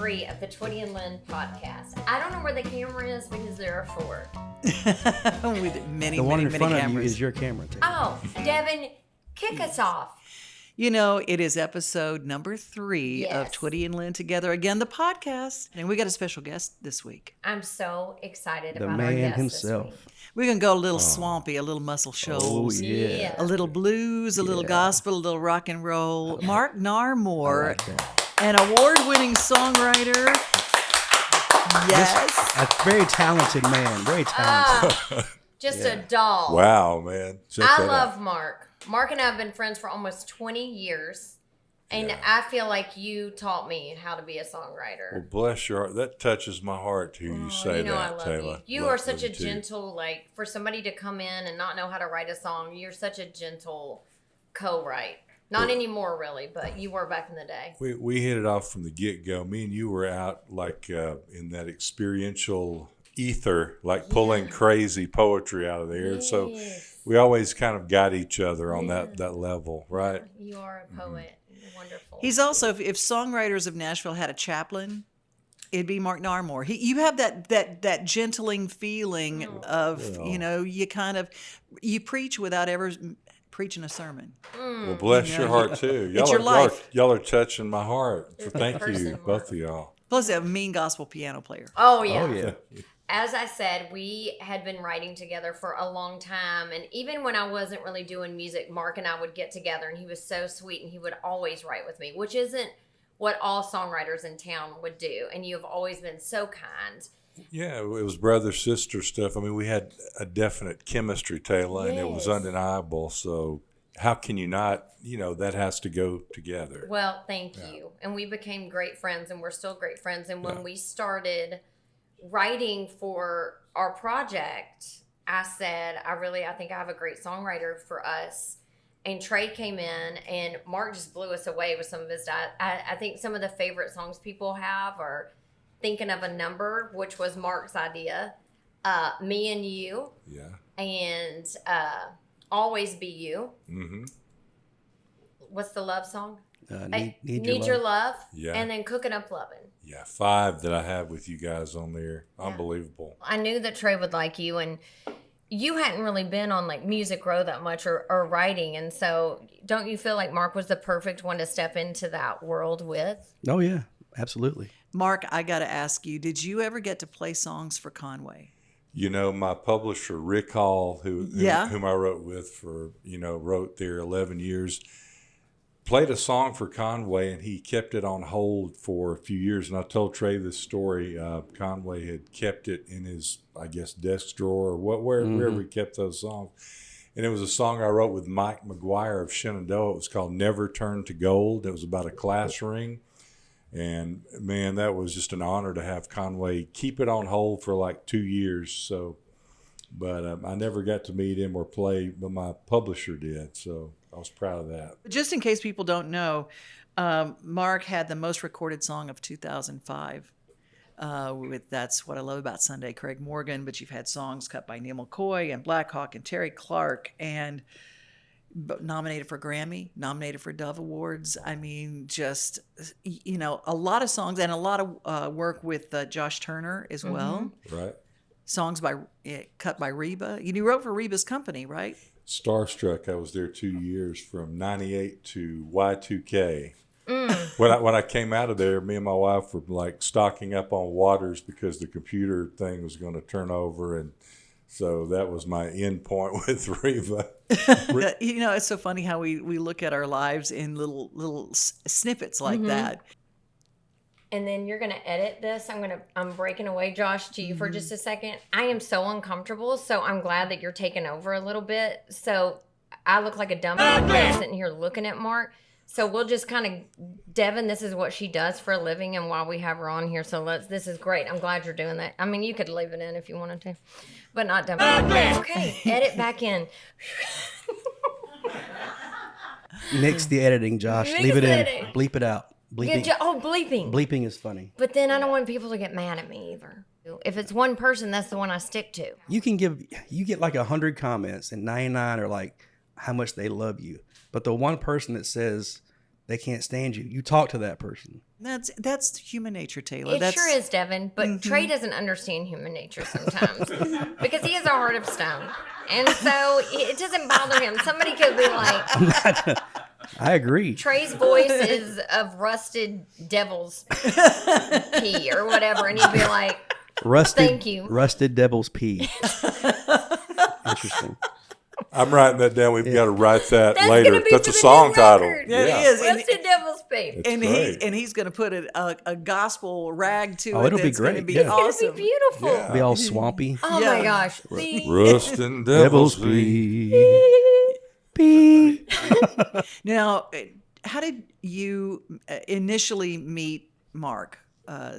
3 of the Twitty and Lynn podcast. I don't know where the camera is because there are 4. With many, the one many, in many front cameras. of you is your camera, too. Oh, Devin, kick us off. You know, it is episode number 3 of Yes. Twitty and Lynn Together Again, the podcast. And we got a special guest this week. I'm so excited The about our man guest himself. this week. We're going to go a little swampy, a little Muscle Shoals, Yeah. a little blues, a little gospel, a little rock and roll. Mark Narmore, I like that. an award-winning songwriter. Yes. A very talented man. Very talented. Just a doll. Wow, man. Check I that love out. Mark. Mark and I have been friends for almost 20 years. And I feel like you taught me how to be a songwriter. Well, bless your heart. That touches my heart to hear you say you know that, I love Taylor. you. You are such a gentle, like, for somebody to come in and not know how to write a song, you're such a gentle co-write. Not anymore, really, but you were back in the day. We hit it off from the get-go. Me and you were out, like, in that experiential ether, like pulling crazy poetry out of the air. So we always kind of got each other on that level, right? You are a poet. Wonderful. He's also, if songwriters of Nashville had a chaplain, it'd be Mark Narmore. You have that gentling feeling of, you know, you preach without ever preaching a sermon. Well, bless your heart, too. It's your life. Y'all are touching my heart. So thank you, person, both of y'all. Plus, a mean gospel piano player. Oh, yeah. Oh, yeah. As I said, we had been writing together for a long time. And even when I wasn't really doing music, Mark and I would get together and he was so sweet and he would always write with me, which isn't what all songwriters in town would do. And you have always been so kind. Yeah, it was brother-sister stuff. I mean, we had a definite chemistry, Taylor, and it was Yes. undeniable. So how can you not, you know, that has to go together. Well, thank you. And we became great friends and we're still great friends. And when we started writing for our project, I said, I think I have a great songwriter for us. And Trey came in and Mark just blew us away with some of his, I think some of the favorite songs people have are Thinking of a Number, which was Mark's idea, Me and You, and Always Be You. Mm-hmm. What's the love song? Need Your Love. Yeah. And then Cooking Up Lovin'. Yeah, 5 that I have with you guys on there. Unbelievable. I knew that Trey would like you, and you hadn't really been on like Music Row that much or writing, and so don't you feel like Mark was the perfect one to step into that world with? Oh, yeah. Absolutely. Mark, I got to ask you, did you ever get to play songs for Conway? You know, my publisher, Rick Hall, whom I wrote with for, wrote there 11 years, played a song for Conway, and he kept it on hold for a few years. And I told Trey this story. Conway had kept it in his, I guess, desk drawer or wherever he kept those songs. And it was a song I wrote with Mike McGuire of Shenandoah. It was called Never Turn to Gold. It was about a class ring. And, man, that was just an honor to have Conway keep it on hold for like 2 years. So, but I never got to meet him or play, but my publisher did. So I was proud of that. Just in case people don't know, Mark had the most recorded song of 2005 with That's What I Love About Sunday, Craig Morgan. But you've had songs cut by Neil McCoy and Black Hawk and Terry Clark, and nominated for Grammy, nominated for Dove Awards. I mean, just, a lot of songs and a lot of work with Josh Turner as well. Right. Songs cut by Reba. You wrote for Reba's company, right? Starstruck. I was there 2 years from 98 to Y2K. When I came out of there, me and my wife were like stocking up on waters because the computer thing was going to turn over, and so that was my end point with Reba. It's so funny how we look at our lives in little snippets like that. And then you're gonna edit this. I'm breaking away, Josh, to you for just a second. I am so uncomfortable, so I'm glad that you're taking over a little bit. So I look like a dumb sitting here looking at Mark. So we'll just kind of, Devin, this is what she does for a living, and while we have her on here, so this is great. I'm glad you're doing that. I mean, you could leave it in if you wanted to, but not Devin. Okay, edit back in. Nix the editing, Josh. Nix Leave it the in. editing. Bleep it out. Bleeping. Bleeping. Bleeping is funny. But then I don't want people to get mad at me either. If it's one person, that's the one I stick to. You get like 100 comments, and 99 are like how much they love you. But the one person that says they can't stand you. You talk to that person. That's human nature, Taylor. It sure is, Devin. But Trey doesn't understand human nature sometimes because he has a heart of stone, and so it doesn't bother him. Somebody could be like, I agree. Trey's voice is of rusted devil's pee or whatever, and he'd be like, thank you. Rusted devil's pee. Interesting. I'm writing that down. We've got to write that That's later. gonna be That's for a the song new title. record. Yeah, it is. Rusted devil's pee. And he's going to put a gospel rag to it. Oh, it'll be that's gonna great. Be Yeah. It's awesome. going to be beautiful. Yeah. Be all swampy. Oh Yeah. my gosh. Rust and devil's pee. Pee. Now, how did you initially meet Mark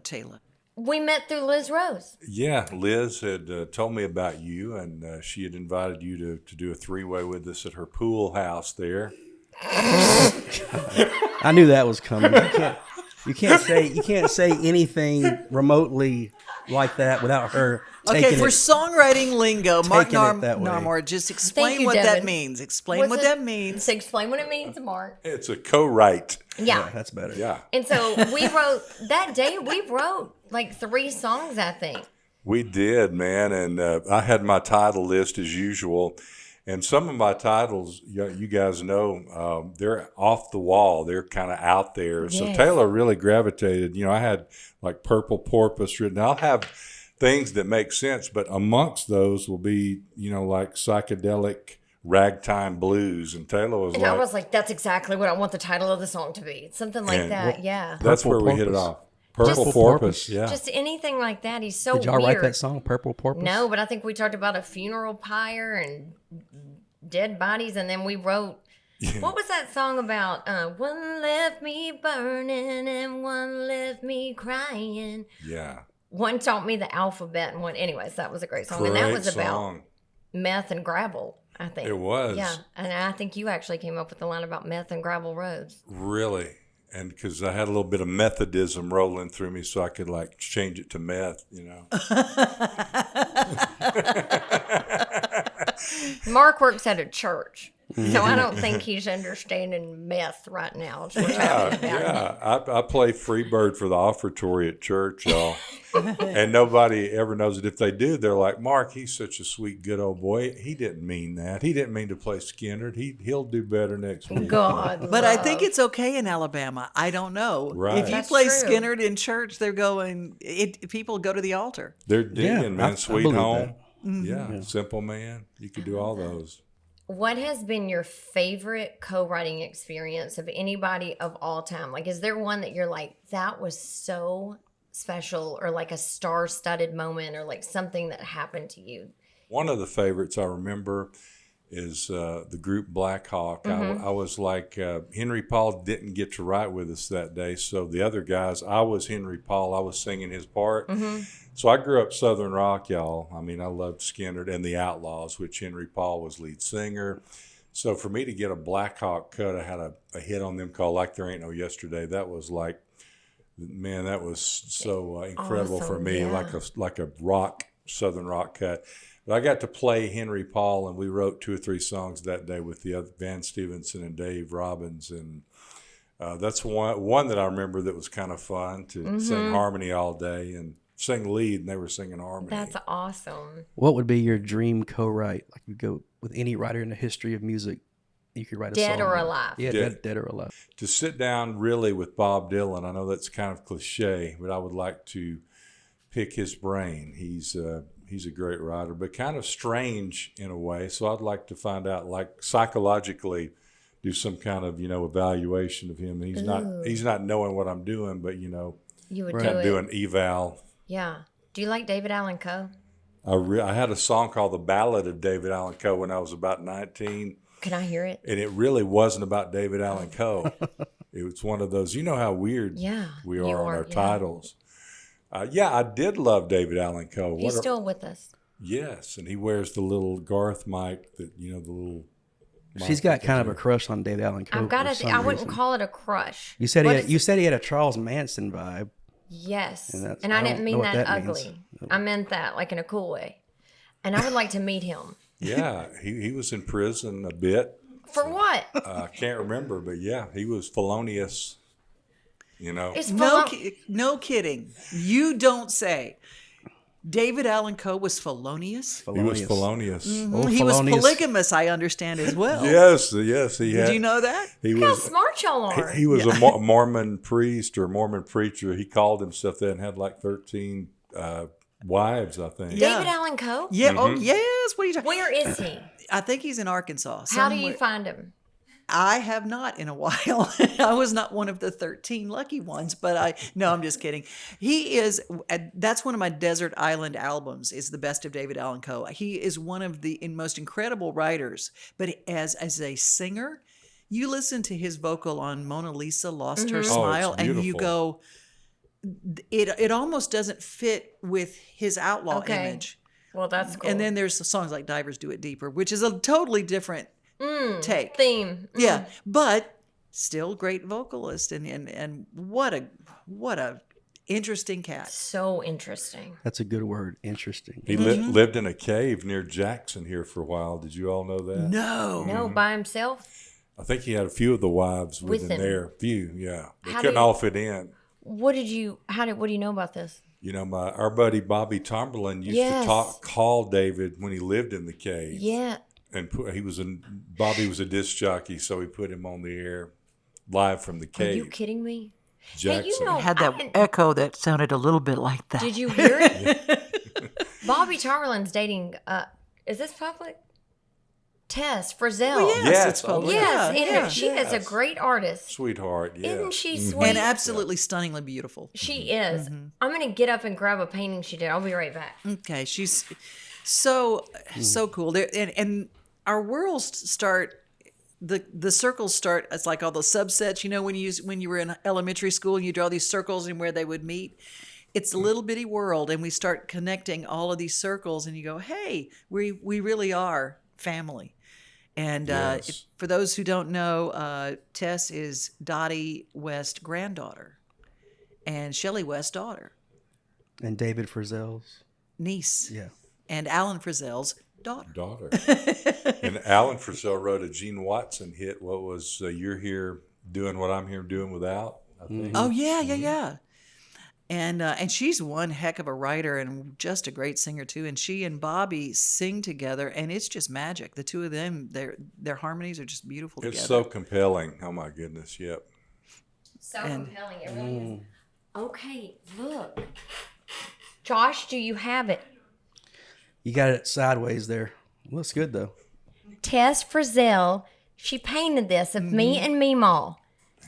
Taylor? We met through Liz Rose. Yeah, Liz had told me about you, and she had invited you to do a three-way with us at her pool house there. I knew that was coming. You can't say anything remotely like that without her taking Okay, for it. songwriting lingo, Mark Taking it that way. Narmore, just Thank explain you, what that Devin. means. Explain What's what it- that means. So explain what it means, Mark. It's a co-write. Yeah. That's better. Yeah, And so we wrote, that day we wrote like 3 songs, I think. we did, man. And I had my title list as usual. And some of my titles, you guys know, they're off the wall. They're kind of out there. So Yes. Taylor really gravitated. I had like Purple Porpoise written. I'll have things that make sense, but amongst those will be, like psychedelic ragtime blues. And Taylor was And like, I was like, that's exactly what I want the title of the song to be. Something like And- that, yeah. that's Purple where we hit it Porpoise. off. Purple Just- Porpoise, yeah. Just anything like that. He's so Did y'all weird. write that song, Purple Porpoise? No, but I think we talked about a funeral pyre and dead bodies, and then we wrote. What was that song about? One left me burning and one left me crying. Yeah. One taught me the alphabet, and one. Anyways, that was a great song, and that Great was about song. meth and gravel. I think It was. Yeah, and I think you actually came up with the line about meth and gravel roads. Really. And because I had a little bit of Methodism rolling through me, so I could like change it to meth, Mark works at a church, so I don't think he's understanding meth right now. Is what's happening about. I play Freebird for the offertory at church, y'all. And nobody ever knows it. If they do, they're like, Mark, he's such a sweet, good old boy. He didn't mean that. He didn't mean to play Skinner. He'll do better next week. God, But I think it's okay in Alabama. I don't know. Right. If you That's play true. Skinner in church, they're going. People go to the altar. They're digging, man. I Sweet believe Home. that. Yeah. Simple Man. You could do all those. What has been your favorite co-writing experience of anybody of all time? Like, is there one that you're like, that was so special, or like a star-studded moment, or like something that happened to you? One of the favorites I remember is the group Black Hawk. I was like, Henry Paul didn't get to write with us that day. So the other guys, I was Henry Paul. I was singing his part. So I grew up Southern rock, y'all. I mean, I loved Skinner and the Outlaws, which Henry Paul was lead singer. So for me to get a Black Hawk cut, I had a hit on them called Like There Ain't No Yesterday. That was like, man, that was so incredible for Awesome, me, yeah. like a rock, Southern rock cut. But I got to play Henry Paul, and we wrote 2 or 3 songs that day with the other Van Stevenson and Dave Robbins, and that's one that I remember that was kind of fun to sing harmony all day and sing lead, and they were singing harmony. That's awesome. What would be your dream co-write? Like you go with any writer in the history of music, you could write a Dead song. or alive. Yeah, Dead. dead or alive. To sit down really with Bob Dylan. I know that's kind of cliche, but I would like to pick his brain. He's a great writer, but kind of strange in a way. So I'd like to find out, like psychologically, do some kind of evaluation of him. And he's not knowing what I'm doing, but You would Right. do kind of it. do an eval. Yeah. Do you like David Allan Coe? I had a song called "The Ballad of David Allan Coe" when I was about 19. Can I hear it? And it really wasn't about David Allan Coe. It was one of those, how weird Yeah, we you are on are, our yeah. titles. I did love David Allan Coe. He's still with us. Yes, and he wears the little Garth mic the little. She's got kind of a crush on David Allan Coe. I've got for to. some I wouldn't reason. call it a crush. You said What he had, is- you said he had a Charles Manson vibe. Yes, And that's- and I I didn't don't mean know what that, that means. ugly. I meant that like in a cool way. And I would like to meet him Yeah, he was in prison a bit For what? I can't remember, but yeah, he was felonious. You know, It's No kidding. You don't say. David Allan Coe was felonious. he was felonious. Oh, He was felonious. polygamous, I understand as well. Yes, he Did had. you know that? He Look how was. smart y'all are. He was a Mormon priest or Mormon preacher. He called himself that and had like 13 wives, I think. Yeah. David Allan Coe? Yeah. Oh, yes. What are you talking? Where is he? I think he's in Arkansas. How do you somewhere. find him? I have not in a while. I was not one of the 13 lucky ones, but no, I'm just kidding. He is, that's one of my Desert Island albums, is the best of David Allan Coe. He is one of the most incredible writers, but as a singer, you listen to his vocal on Mona Lisa Lost Her Smile, it's and you beautiful. go, it almost doesn't fit with his outlaw Okay. image. Well, that's cool. And then there's the songs like Divers Do It Deeper, which is a totally different take. theme. Yeah, but still great vocalist, and what a interesting cat. So interesting. That's a good word. Interesting. He lived in a cave near Jackson here for a while. Did you all know that? No, No, by himself? I think he had a few of the wives With within him. there. Few, yeah. They How couldn't did- all fit in. What do you know about this? You know, our buddy Bobby Tomberlin used Yes. to call David when he lived in the cave. Yeah. And Bobby was a disc jockey, so he put him on the air live from the Are cave. you kidding me? Jackson. Hey, you know, had I that didn't- echo that sounded a little bit like that. Did you hear it? Bobby Tomberlin's dating, is this public? Tess Felle. Well, yes, Yes, it's public. Yes, yeah. she is a great artist. Sweetheart, yeah. Isn't she sweet? And absolutely stunningly beautiful. She is. I'm going to get up and grab a painting she did. I'll be right back. Okay, she's so cool. There and our worlds start. The circles start. It's like all the subsets. You know, when you were in elementary school and you draw these circles and where they would meet. It's a little bitty world, and we start connecting all of these circles, and you go, "Hey, we really are family." And Yes. for those who don't know, Tess is Dottie West's granddaughter, and Shelley West's daughter, And David Frizzell's. niece, Yeah. and Alan Frizzell's daughter. And Alan Frizzell wrote a Gene Watson hit. What was You're Here Doing What I'm Here Doing Without, I think. Oh yeah. And she's one heck of a writer and just a great singer too. And she and Bobby sing together, and it's just magic. The two of them, their harmonies are just beautiful It's together. so compelling. Oh, my goodness. Yep. So compelling. It really is. Okay, look. Josh, do you have it? You got it sideways there. Looks good though. Tess Felle, she painted this of me and Meemaw.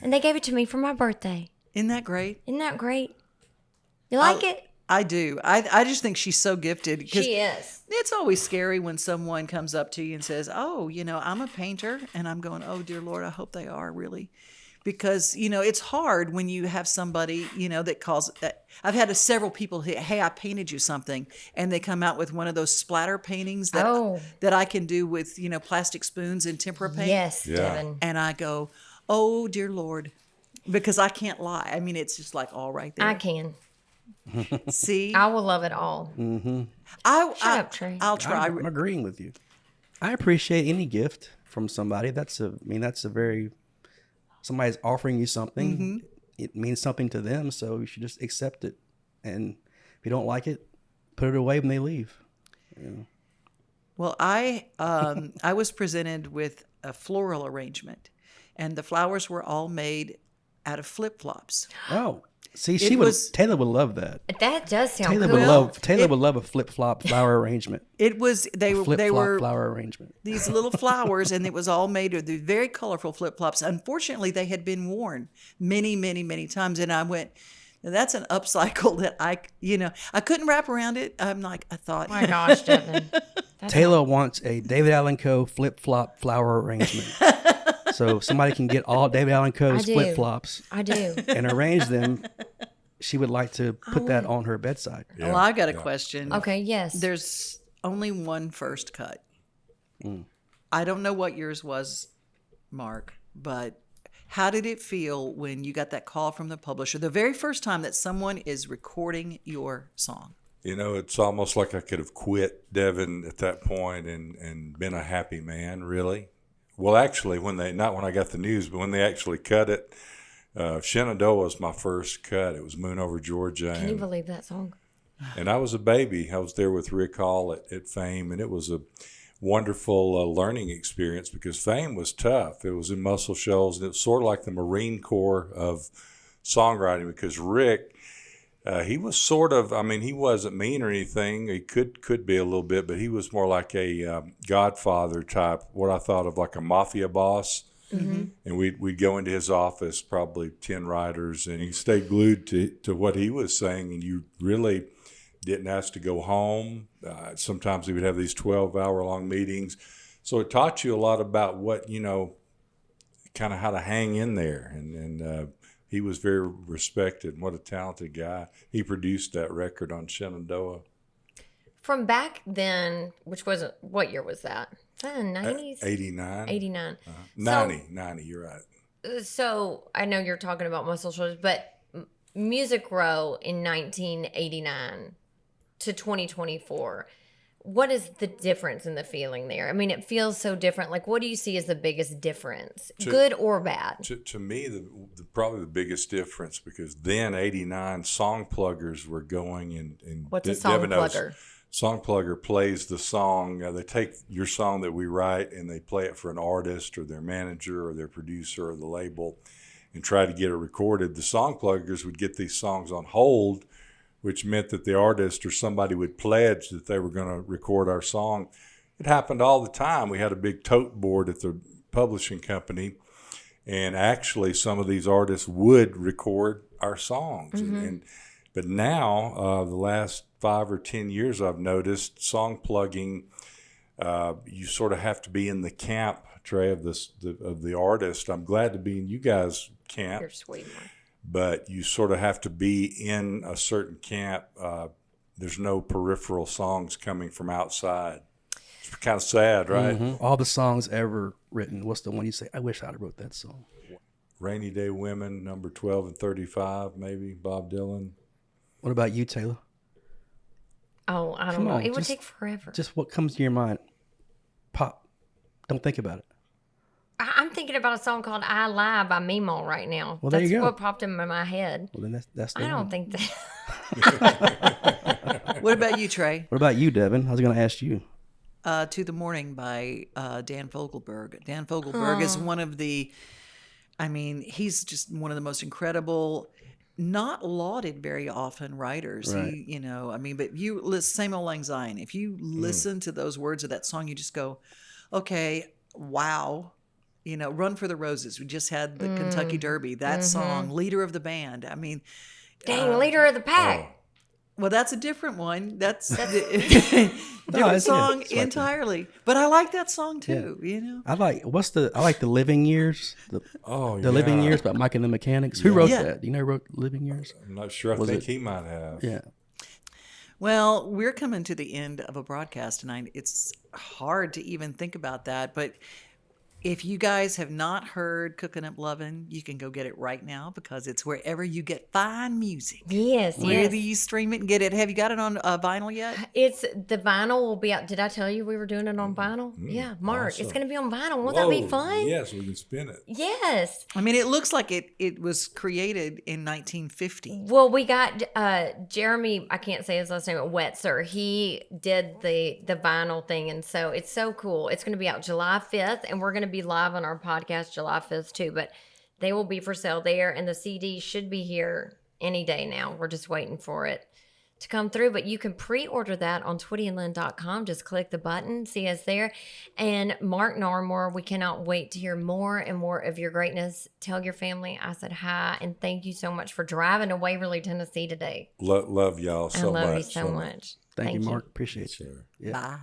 And they gave it to me for my birthday. Isn't that great? Isn't that great? You like it? I do. I just think she's so gifted. 'Cause She is. it's always scary when someone comes up to you and says, "Oh, I'm a painter," and I'm going, "Oh, dear Lord, I hope they are really." Because, it's hard when you have somebody, that calls that. I've had several people, hey, I painted you something. And they come out with one of those splatter paintings that I can do with, plastic spoons and tempera paint. Yes, Yeah. Devin. And I go, oh, dear Lord, because I can't lie. I mean, it's just like all right there. I can. See? I will love it all. Shut up, Trey. I'll try. I'm agreeing with you. I appreciate any gift from somebody. That's a very, somebody's offering you something. It means something to them, so you should just accept it. And if you don't like it, put it away when they leave. Well, I was presented with a floral arrangement, and the flowers were all made out of flip-flops. Oh, see, Taylor would love that. That does sound Taylor cool. would love a flip-flop flower arrangement. It was they Flip-flop were flower arrangement. these little flowers, and it was all made of these very colorful flip-flops. Unfortunately, they had been worn many, many, many times, and I went, now that's an upcycle that I couldn't wrap around it. I thought, My gosh, Devin. Taylor wants a David Allan Coe flip-flop flower arrangement. So if somebody can get all David Allan Coe's I do. flip-flops I do. and arrange them, she would like to put that on her bedside. well, I got a question. Okay, yes. There's only one first cut. I don't know what yours was, Mark, but how did it feel when you got that call from the publisher the very first time that someone is recording your song? It's almost like I could have quit Devin at that point and been a happy man, really. well, actually, not when I got the news, but when they actually cut it, Shenandoah was my first cut. It was Moon Over Georgia. Can you believe that song? And I was a baby. I was there with Rick Hall at Fame, and it was a wonderful learning experience because Fame was tough. It was in Muscle Shoals, and it was sort of like the Marine Corps of songwriting because Rick, he was sort of, I mean, he wasn't mean or anything. He could be a little bit, but he was more like a Godfather type, what I thought of like a mafia boss. Mm-hmm. And we'd go into his office, probably 10 writers, and he stayed glued to what he was saying, and you really didn't ask to go home. Sometimes he would have these 12-hour-long meetings. So it taught you a lot about what, kind of how to hang in there. And he was very respected, and what a talented guy. He produced that record on Shenandoah. From back then, which wasn't, what year was that? Was that in the 90s? 89. 89. 90, you're right. So I know you're talking about Muscle Shoals, but Music Row in 1989 to 2024, what is the difference in the feeling there? I mean, it feels so different. Like, what do you see as the biggest difference, good or bad? To me, probably the biggest difference, because then 89 song pluggers were going and what's a song plugger? Song plugger plays the song. They take your song that we write and they play it for an artist or their manager or their producer or the label and try to get it recorded. The song pluggers would get these songs on hold, which meant that the artist or somebody would pledge that they were going to record our song. It happened all the time. We had a big tote board at the publishing company, and actually some of these artists would record our songs. Mm-hmm. But now, the last 5 or 10 years, I've noticed song plugging, you sort of have to be in the camp, Trey, of the artist. I'm glad to be in you guys' camp. You're sweet, Mark. But you sort of have to be in a certain camp. There's no peripheral songs coming from outside. It's kind of sad, right? Mm-hmm. All the songs ever written, what's the one you say, I wish I'd have wrote that song? Rainy Day Women, number 12 and 35, maybe, Bob Dylan. What about you, Taylor? Oh, I don't know. It would take forever. Just what comes to your mind. Pop. Don't think about it. I'm thinking about a song called I Lie by Meemaw right now. Well, there you go. That's what popped into my head. Well, then that's the I don't one. think that. What about you, Trey? What about you, Devin? I was going to ask you. To the Morning by Dan Fogelberg. Dan Fogelberg is one of the, he's just one of the most incredible, not lauded very often writers. Right. But you listen, Same Old Lang Syne. If you listen to those words of that song, you just go, okay, wow. Run for the Roses. We just had the Kentucky Derby. That song, Leader of the Band. Dang, Leader of the Pack. Well, that's a different one. That's different song entirely. But I like that song too. I like the Living Years. The Living Years by Mike and the Mechanics. Who wrote that? Do you know who wrote Living Years? I'm not sure. I think he might have. Yeah. Well, we're coming to the end of a broadcast tonight. It's hard to even think about that, but if you guys have not heard Cookin' Up Lovin', you can go get it right now because it's wherever you get fine music. Yes, Whether you stream it and get it. Have you got it on vinyl yet? The vinyl will be out. Did I tell you we were doing it on vinyl? Yeah, Mark, awesome. It's going to be on vinyl. Won't that be fun? Yes, we can spin it. Yes. It looks like it was created in 1950. Well, we got Jeremy, I can't say his last name, Wetzer. He did the vinyl thing, and so it's so cool. It's going to be out July 5th, and we're going to be live on our podcast July 5th too, but they will be for sale there, and the CD should be here any day now. We're just waiting for it to come through, but you can pre-order that on twittyandlynn.com. Just click the button, see us there. And Mark Narmore, we cannot wait to hear more and more of your greatness. Tell your family I said hi, and thank you so much for driving to Waverly, Tennessee today. Love y'all so much. I love you so much. Thank you, Mark. Appreciate you. Bye.